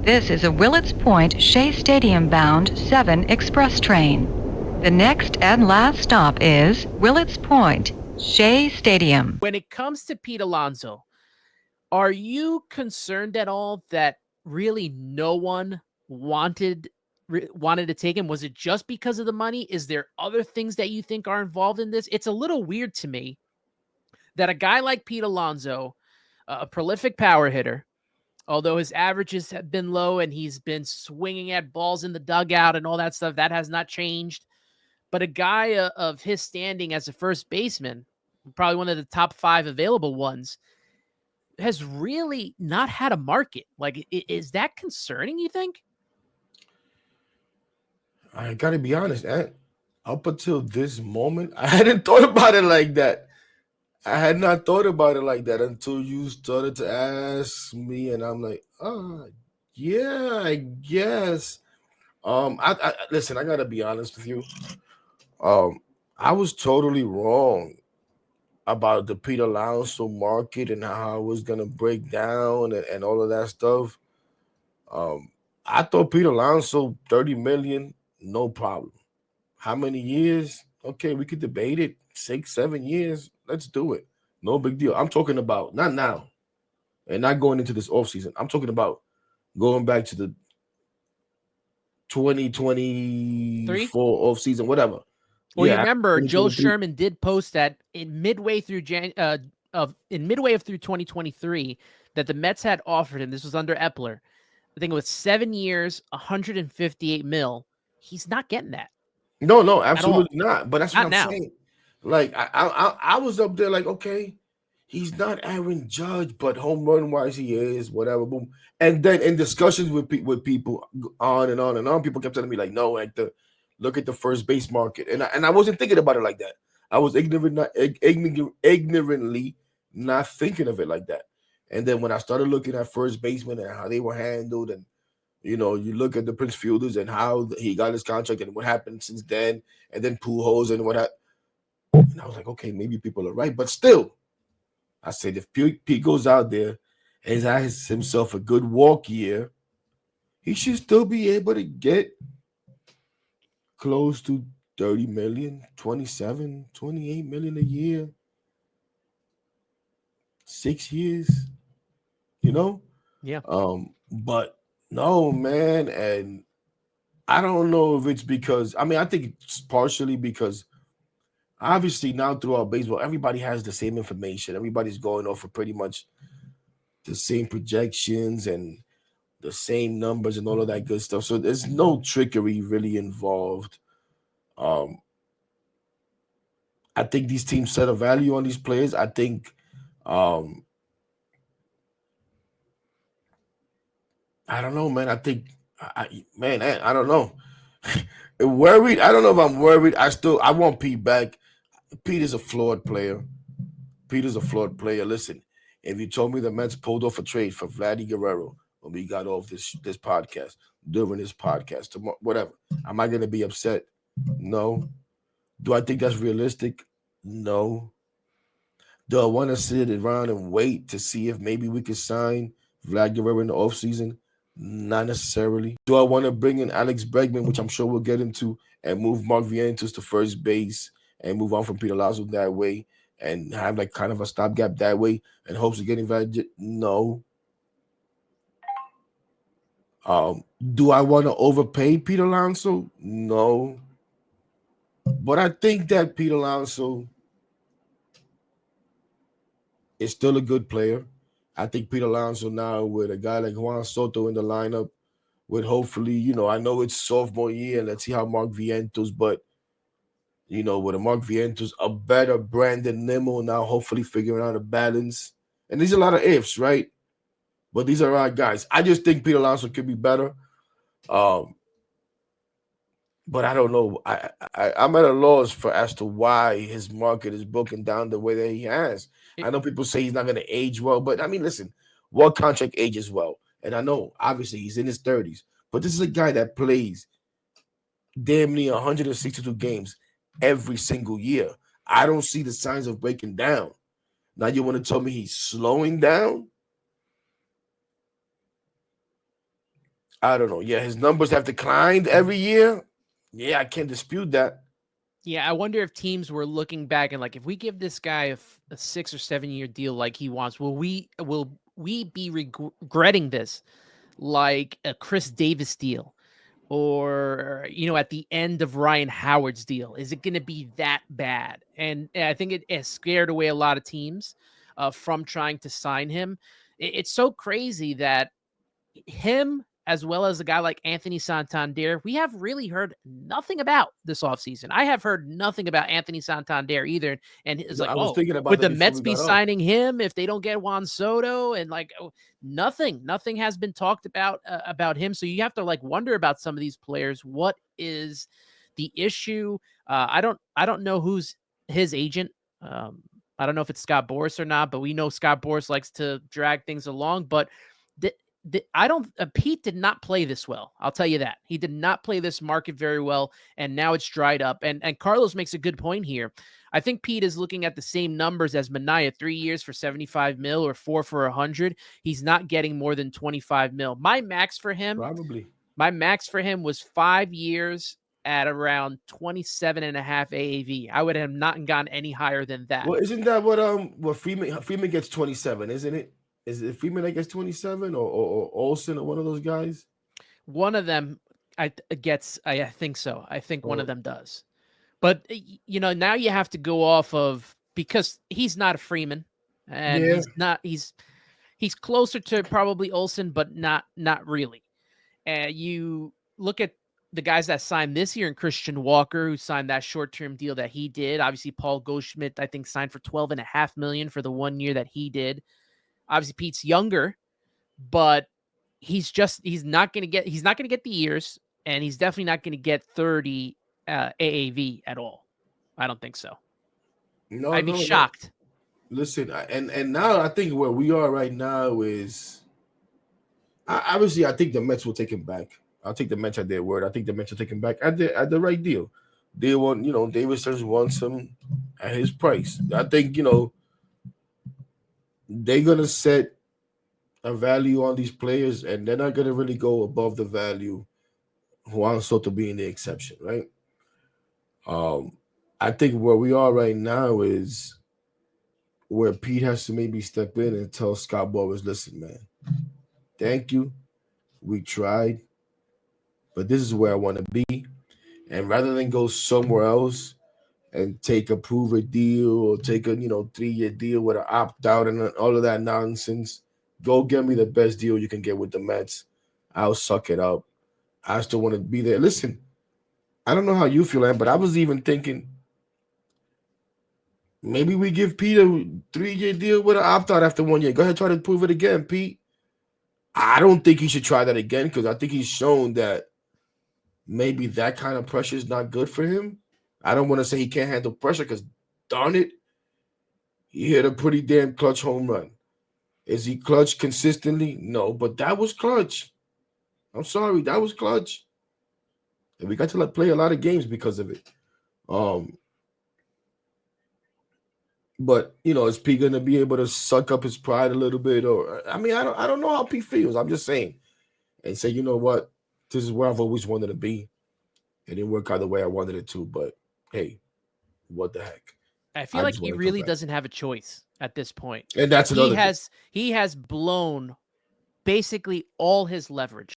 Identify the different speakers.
Speaker 1: This is a Willets Point Shea Stadium bound 7 express train. The next and last stop is Willets Point, Shea Stadium.
Speaker 2: When it comes to Pete Alonso, are you concerned at all that really no one wanted to take him? Was it just because of the money? Is there other things that you think are involved in this? It's a little weird to me that a guy like Pete Alonso, a prolific power hitter, although his averages have been low and he's been swinging at balls in the dugout and all that stuff, that has not changed. But a guy of his standing as a first baseman, probably one of the top 5 available ones, has really not had a market. Like, is that concerning, you think?
Speaker 3: I gotta be honest, up until this moment, I hadn't thought about it like that. I had not thought about it like that until you started to ask me, and I'm like, yeah, I guess. I listen. I gotta be honest with you. I was totally wrong about the Peter Alonso market and how it was gonna break down and all of that stuff. I thought Peter Alonso 30 million, no problem. How many years? Okay, we could debate it. 6, 7 years. Let's do it. No big deal. I'm talking about not now and not going into this offseason. I'm talking about going back to the 2024 offseason, whatever.
Speaker 2: Well, you
Speaker 3: Yeah,
Speaker 2: remember Joe
Speaker 3: 2023.
Speaker 2: Sherman did post that in midway through 2023 that the Mets had offered him. This was under Epler. I think it was 7 years, 158 mil. He's not getting that
Speaker 3: No,
Speaker 2: at all.
Speaker 3: absolutely not. But that's what
Speaker 2: Not
Speaker 3: I'm
Speaker 2: now.
Speaker 3: saying. Like I was up there like, okay, he's not Aaron Judge, but home run wise he is, whatever. Boom. And then in discussions with people on and on and on, people kept telling me like, no, like look at the first base market, and I wasn't thinking about it like that. I was ignorantly not thinking of it like that. And then when I started looking at first baseman and how they were handled, and you look at the Prince Fielders and how he got his contract and what happened since then, and then Pujols and and I was like, okay, maybe people are right, but still, I said if Pete goes out there and has himself a good walk year, he should still be able to get close to 30 million, 27, 28 million a year, 6 years, you know?
Speaker 2: Yeah.
Speaker 3: But no, man, and I don't know if it's because I think it's partially because obviously now throughout baseball, everybody has the same information. Everybody's going off of pretty much the same projections and the same numbers and all of that good stuff. So there's no trickery really involved. Um, I think these teams set a value on these players. I think, um, I don't know, man. I think, man, I don't know. Worried. I don't know if I'm worried. I want Pete back. Pete is a flawed player. Peter's a flawed player. Listen, if you told me the Mets pulled off a trade for Vladdy Guerrero when we got off this podcast during this podcast, tomorrow, whatever, am I going to be upset? No. Do I think that's realistic? No. Do I want to sit around and wait to see if maybe we could sign Vlad Guerrero in the offseason? Not necessarily. Do I want to bring in Alex Bregman, which I'm sure we'll get into, and move Mark Vientos to first base and move on from Peter Lazo that way and have like kind of a stopgap that way in hopes of getting Vlad? No. Do I want to overpay Peter Alonso? No. But I think that Peter Alonso is still a good player. I think Peter Alonso now with a guy like Juan Soto in the lineup would hopefully, I know it's sophomore year and let's see how Mark Vientos, but with a Mark Vientos, a better Brandon Nimmo now hopefully figuring out a balance. And there's a lot of ifs, right? But these are our guys. I just think Peter Alonso could be better. But I don't know. I'm at a loss as to why his market is broken down the way that he has. I know people say he's not going to age well, but I mean, listen, what contract ages well? And I know obviously he's in his 30s, but this is a guy that plays damn near 162 games every single year. I don't see the signs of breaking down. Now you want to tell me he's slowing down? I don't know. Yeah, his numbers have declined every year. Yeah, I can't dispute that.
Speaker 2: Yeah, I wonder if teams were looking back and like, if we give this guy a 6 or 7 year deal like he wants, will we be regretting this like a Chris Davis deal? Or at the end of Ryan Howard's deal, is it going to be that bad? And I think it has scared away a lot of teams from trying to sign him. It's so crazy that him, as well as a guy like Anthony Santander, we have really heard nothing about this offseason. I have heard nothing about Anthony Santander either. And it's like,
Speaker 3: I was
Speaker 2: oh,
Speaker 3: thinking about
Speaker 2: would
Speaker 3: that
Speaker 2: the
Speaker 3: before
Speaker 2: Mets
Speaker 3: we
Speaker 2: be
Speaker 3: got on.
Speaker 2: signing him if they don't get Juan Soto? And like, oh, nothing has been talked about him. So you have to like wonder about some of these players. What is the issue? I don't know who's his agent. I don't know if it's Scott Boras or not, but we know Scott Boras likes to drag things along. But I don't. Pete did not play this well. I'll tell you that he did not play this market very well, and now it's dried up. And Carlos makes a good point here. I think Pete is looking at the same numbers as Mania: 3 years for 75 mil or 4 for 100. He's not getting more than 25 mil.
Speaker 3: Probably.
Speaker 2: My max for him was 5 years at around 27 and a half AAV. I would have not gone any higher than that.
Speaker 3: Well, isn't that what Freeman gets 27, isn't it? Is it Freeman that gets 27 or Olsen or one of those guys?
Speaker 2: One of them I think so. I think one of
Speaker 3: Or
Speaker 2: them does. But now you have to go off of, because he's not a Freeman, and
Speaker 3: yeah,
Speaker 2: he's closer to probably Olsen, but not really. And you look at the guys that signed this year, and Christian Walker, who signed that short-term deal that he did. Obviously, Paul Goldschmidt, I think, signed for $12.5 million for the 1 year that he did. Obviously, Pete's younger, but he's not going to get the years, and he's definitely not going to get 30 AAV at all. I don't think so.
Speaker 3: no,
Speaker 2: I'd be
Speaker 3: no, no.
Speaker 2: shocked.
Speaker 3: Listen, and now I think where we are right now is obviously I think the Mets will take him back. I'll take the Mets at their word. I think the Mets will take him back at the right deal. They want, Davis wants him at his price. I think, they're gonna set a value on these players, and they're not gonna really go above the value. Juan Soto being the exception, right? Um, I think where we are right now is where Pete has to maybe step in and tell Scott Boras, listen, man, thank you. We tried, but this is where I want to be. And rather than go somewhere else and take a prove it deal or take a 3-year deal with an opt out and all of that nonsense, go get me the best deal you can get with the Mets. I'll suck it up. I still want to be there. Listen, I don't know how you feel, man, but I was even thinking maybe we give Pete a 3-year deal with an opt out after 1 year. Go ahead, try to prove it again, Pete. I don't think he should try that again because I think he's shown that maybe that kind of pressure is not good for him. I don't want to say he can't handle pressure because, darn it, he hit a pretty damn clutch home run. Is he clutch consistently? No, but that was clutch. I'm sorry, that was clutch. And we got to play a lot of games because of it. Um, but is Pete gonna be able to suck up his pride a little bit? Or I mean, I don't know how Pete feels. I'm just saying, and say, you know what, this is where I've always wanted to be. It didn't work out the way I wanted it to, but hey, what the heck?
Speaker 2: I feel
Speaker 3: I
Speaker 2: like
Speaker 3: just
Speaker 2: he
Speaker 3: want to come
Speaker 2: really
Speaker 3: back.
Speaker 2: doesn't have a choice at this point.
Speaker 3: And that's
Speaker 2: He
Speaker 3: another thing.
Speaker 2: has he has blown basically all his leverage.